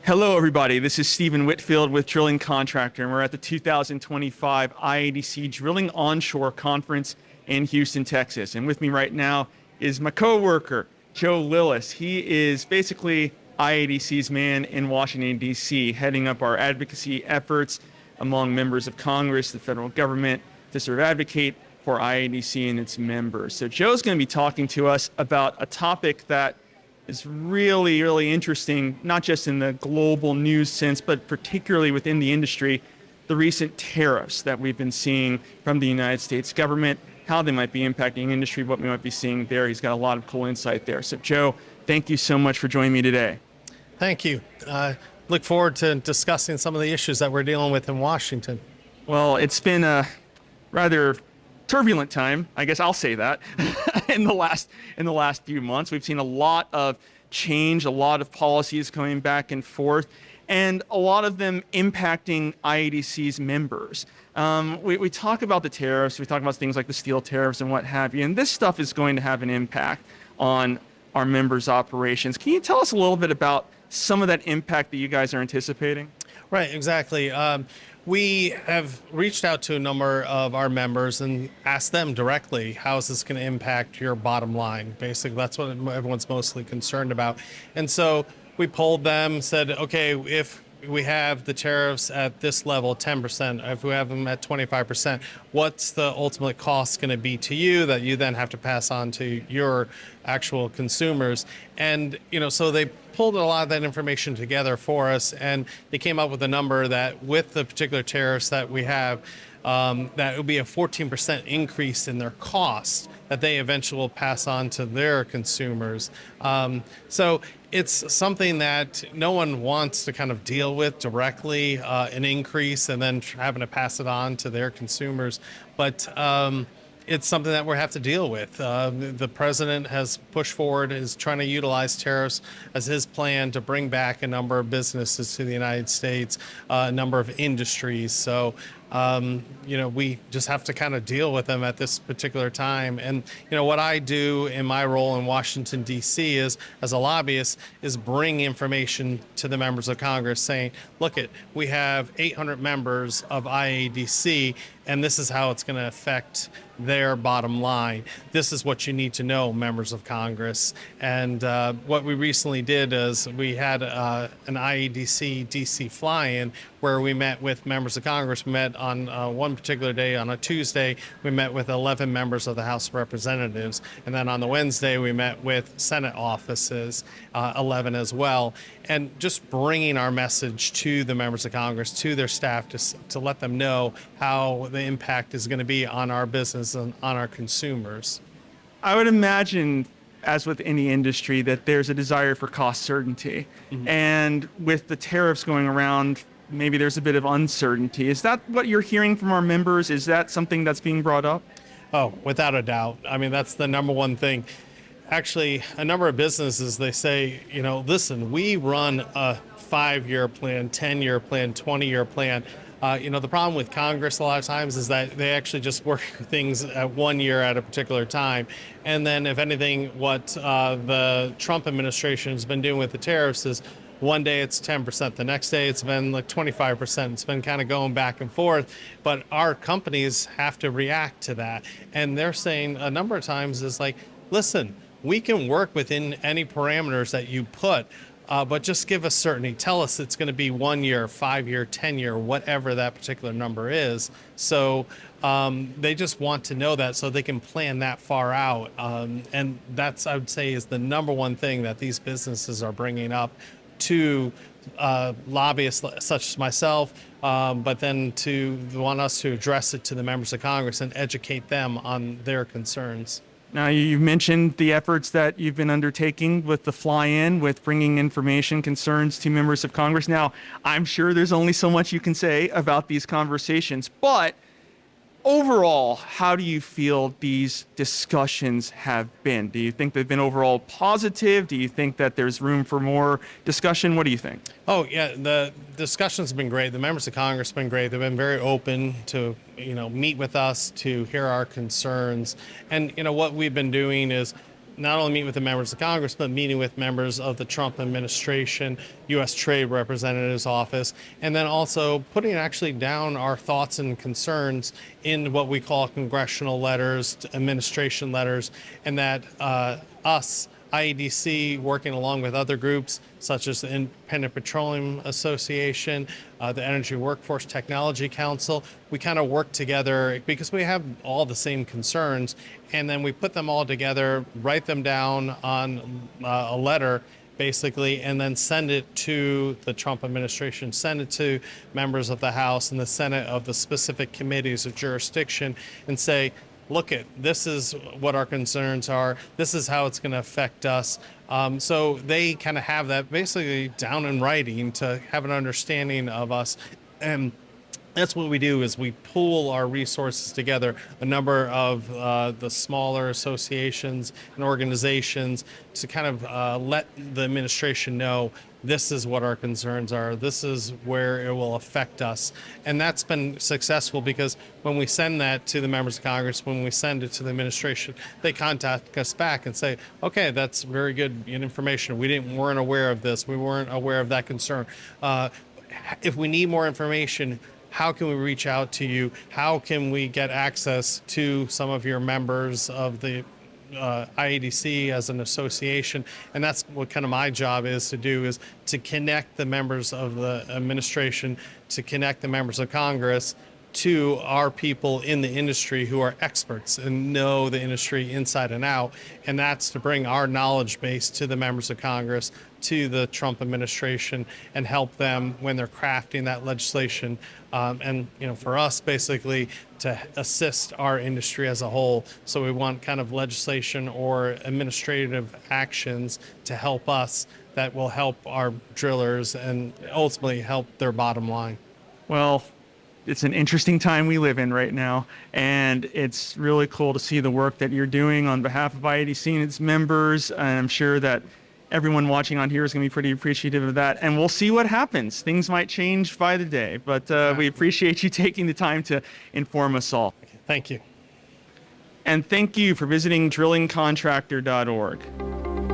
Hello, everybody. This is Stephen Whitfield with Drilling Contractor, and we're at the 2025 IADC Drilling Onshore Conference in Houston, Texas. And with me right now is my coworker, Joe Lillis. He is basically IADC's man in Washington, D.C., heading up our advocacy efforts among members of Congress, the federal government, to sort of advocate for IADC and its members. So Joe's going to be talking to us about a topic that is really, really interesting, not just in the global news sense, but particularly within the industry, the recent tariffs that we've been seeing from the United States government, how they might be impacting industry, what we might be seeing there. He's got a lot of cool insight there. So Joe, thank you so much for joining me today. Thank you. Look forward to discussing some of the issues that we're dealing with in Washington. Well, it's been a rather turbulent time, I guess I'll say that, in the last few months. We've seen a lot of change, a lot of policies coming back and forth, and a lot of them impacting IADC's members. We talk about the tariffs, we talk about things like the steel tariffs and what have you, and this stuff is going to have an impact on our members' operations. Can you tell us a little bit about some of that impact that you guys are anticipating? Right, exactly. We have reached out to a number of our members and asked them directly, how is this going to impact your bottom line? Basically, that's what everyone's mostly concerned about. And so we polled them, said, okay, if we have the tariffs at this level, 10%, if we have them at 25%, what's the ultimate cost going to be to you that you then have to pass on to your actual consumers? And, so they pulled a lot of that information together for us, and they came up with a number that with the particular tariffs that we have, that it would be a 14% increase in their cost that they eventually will pass on to their consumers. So it's something that no one wants to kind of deal with directly, an increase and then having to pass it on to their consumers. But it's something that we have to deal with. The president has pushed forward, is trying to utilize tariffs as his plan to bring back a number of businesses to the United States, a number of industries. So, we just have to kind of deal with them at this particular time. And, what I do in my role in Washington, D.C. is, as a lobbyist, is bring information to the members of Congress saying, look, we have 800 members of IADC, and this is how it's going to affect their bottom line. This is what you need to know, members of Congress. And what we recently did is we had an IADC DC fly-in where we met with members of Congress. We met on one particular day, on a Tuesday, we met with 11 members of the House of Representatives. And then on the Wednesday, we met with Senate offices, 11 as well. And just bringing our message to the members of Congress, to their staff, to let them know how the impact is going to be on our business and on our consumers. I would imagine, as with any industry, that there's a desire for cost certainty. Mm-hmm. And with the tariffs going around, maybe there's a bit of uncertainty. Is that what you're hearing from our members? Is that something that's being brought up? Oh, without a doubt. I mean, that's the number one thing. Actually, a number of businesses, they say, listen, we run a 5-year plan, 10-year plan, 20-year plan. The problem with Congress a lot of times is that they actually just work things at 1 year at a particular time. And then if anything, what the Trump administration has been doing with the tariffs is one day it's 10%, the next day it's been like 25%. It's been kind of going back and forth, but our companies have to react to that. And they're saying a number of times is like, listen, we can work within any parameters that you put, but just give us certainty. Tell us it's going to be 1 year, 5 year, 10 year, whatever that particular number is. So they just want to know that so they can plan that far out. And that's, I would say, is the number one thing that these businesses are bringing up to lobbyists such as myself, but then to want us to address it to the members of Congress and educate them on their concerns. Now, you mentioned the efforts that you've been undertaking with the fly-in, with bringing information, concerns to members of Congress. Now, I'm sure there's only so much you can say about these conversations, but overall, how do you feel these discussions have been? Do you think they've been overall positive? Do you think that there's room for more discussion? What do you think? Oh, yeah, the discussions have been great. The members of Congress have been great. They've been very open to, meet with us, to hear our concerns. And, what we've been doing is not only meet with the members of Congress, but meeting with members of the Trump administration, U.S. Trade Representative's office, and then also putting actually down our thoughts and concerns in what we call congressional letters, administration letters, and that us, IADC, working along with other groups such as the Independent Petroleum Association, the Energy Workforce Technology Council, we kind of work together because we have all the same concerns, and then we put them all together, write them down on a letter, basically, and then send it to the Trump administration, send it to members of the House and the Senate of the specific committees of jurisdiction, and say, look, this is what our concerns are. This is how it's going to affect us. So they kind of have that basically down in writing to have an understanding of us. And that's what we do is we pool our resources together, a number of the smaller associations and organizations, to kind of let the administration know this is what our concerns are, this is where it will affect us. And that's been successful because when we send that to the members of Congress, when we send it to the administration, they contact us back and say, okay, that's very good information. Weren't aware of this. We weren't aware of that concern. If we need more information, how can we reach out to you? How can we get access to some of your members of the IADC as an association? And that's what kind of my job is to do, is to connect the members of the administration, to connect the members of Congress to our people in the industry who are experts and know the industry inside and out. And that's to bring our knowledge base to the members of Congress, to the Trump administration, and help them when they're crafting that legislation. And for us, basically, to assist our industry as a whole. So we want kind of legislation or administrative actions to help us that will help our drillers and ultimately help their bottom line. Well, it's an interesting time we live in right now, and it's really cool to see the work that you're doing on behalf of IADC and its members. And I'm sure that everyone watching on here is going to be pretty appreciative of that. And we'll see what happens. Things might change by the day, but we appreciate you taking the time to inform us all. Thank you. And thank you for visiting drillingcontractor.org.